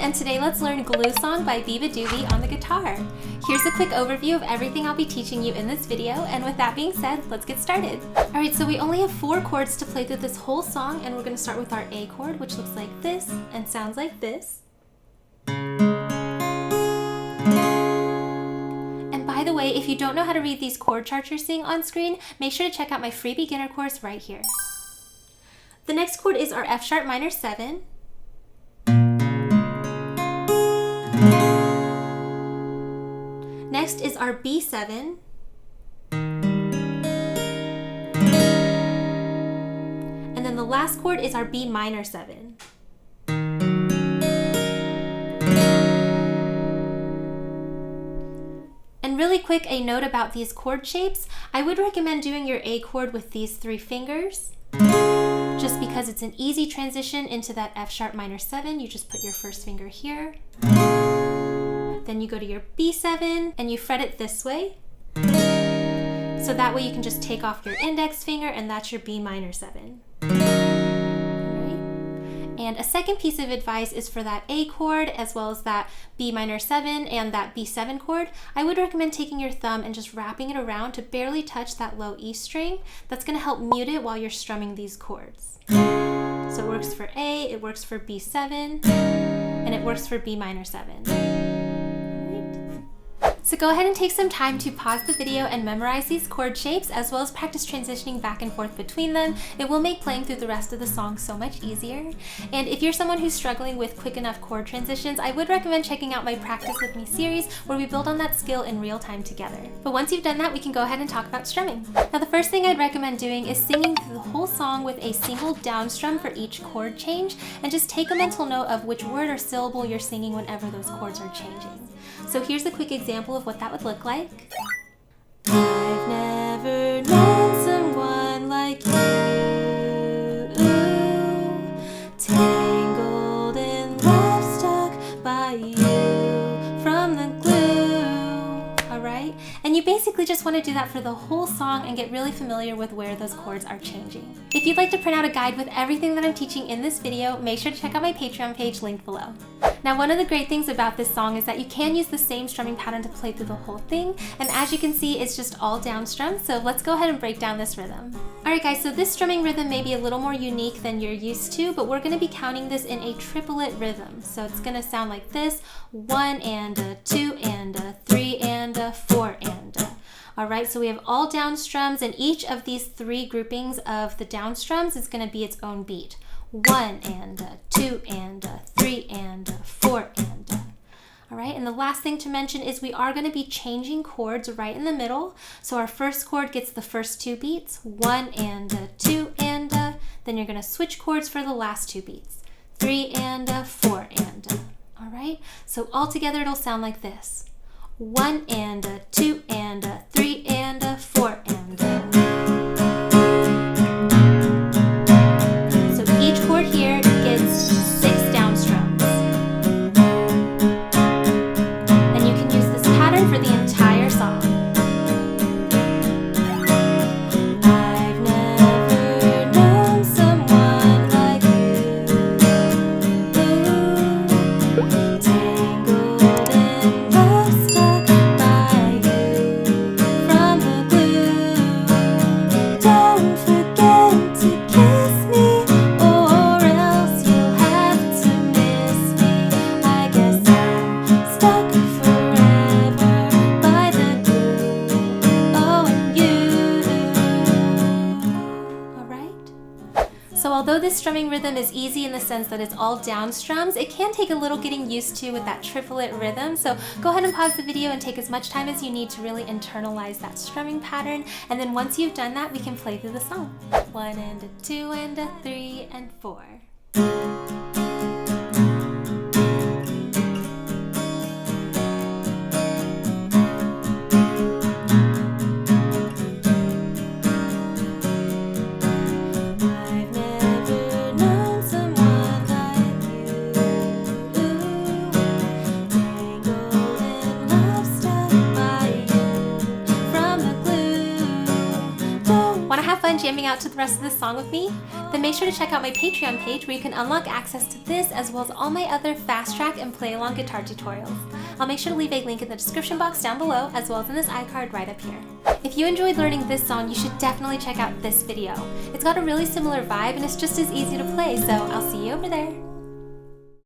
and today let's learn Glue Song by beabadoobee on the guitar. Here's a quick overview of everything I'll be teaching you in this video, and with that being said, let's get started. Alright, so we only have 4 chords to play through this whole song, and we're going to start with our A chord, which looks like this and sounds like this. And by the way, if you don't know how to read these chord charts you're seeing on screen, make sure to check out my free beginner course right here. The next chord is our F sharp minor 7. Next is our B7. And then the last chord is our B minor 7. And really quick, a note about these chord shapes. I would recommend doing your A chord with these 3 fingers, just because it's an easy transition into that F sharp minor 7. You just put your first finger here. Then you go to your B7 and you fret it this way. So that way you can just take off your index finger and that's your B minor 7. And a second piece of advice is for that A chord as well as that B minor 7 and that B7 chord, I would recommend taking your thumb and just wrapping it around to barely touch that low E string. That's going to help mute it while you're strumming these chords. So it works for A, it works for B7, and it works for B minor 7. So go ahead and take some time to pause the video and memorize these chord shapes as well as practice transitioning back and forth between them. It will make playing through the rest of the song so much easier. And if you're someone who's struggling with quick enough chord transitions, I would recommend checking out my Practice With Me series where we build on that skill in real time together. But once you've done that, we can go ahead and talk about strumming. Now the first thing I'd recommend doing is singing through the whole song with a single down strum for each chord change, and just take a mental note of which word or syllable you're singing whenever those chords are changing. So here's a quick example of what that would look like. I've never known someone like you, tangled in love, stuck by you from the glue. Alright? And you basically just want to do that for the whole song and get really familiar with where those chords are changing. If you'd like to print out a guide with everything that I'm teaching in this video, make sure to check out my Patreon page linked below. Now, one of the great things about this song is that you can use the same strumming pattern to play through the whole thing, and as you can see, it's just all down strums, so let's go ahead and break down this rhythm. Alright guys, so this strumming rhythm may be a little more unique than you're used to, but we're going to be counting this in a triplet rhythm. So it's going to sound like this: 1 and a 2 and a 3 and a 4 and a. Alright, so we have all down strums, and each of these 3 groupings of the down strums is going to be its own beat. 1 and a 2 and a 3 and a 4 and a. Alright, and the last thing to mention is we are going to be changing chords right in the middle. So our first chord gets the first 2 beats, 1 and a 2 and a. Then you're going to switch chords for the last 2 beats, 3 and a 4 and a. Alright, so all together it'll sound like this: 1 and a 2 and a 3 and a 4 and a. So each chord here gets 6 down strums. And you can use this pattern for the entire song. I've never known someone like you, tangled in love, stuck by you from the glue. Don't forget to kiss me, or else you'll have to miss me. I guess I'm stuck forever by the glue. Oh, and you. Alright? So although this strumming rhythm is easy in the sense that it's all down strums, it can take a little getting used to with that triplet rhythm. So go ahead and pause the video and take as much time as you need to really internalize that strumming pattern. And then once you've done that, we can play through the song. 1 and a 2 and a 3 and 4. I've never known someone like you, tangled in love, stuck by you from the glue. Want to have fun jamming out to the rest of this song with me? Then make sure to check out my Patreon page where you can unlock access to this as well as all my other fast track and play along guitar tutorials. I'll make sure to leave a link in the description box down below as well as in this iCard right up here. If you enjoyed learning this song, you should definitely check out this video. It's got a really similar vibe and it's just as easy to play, so I'll see you over there.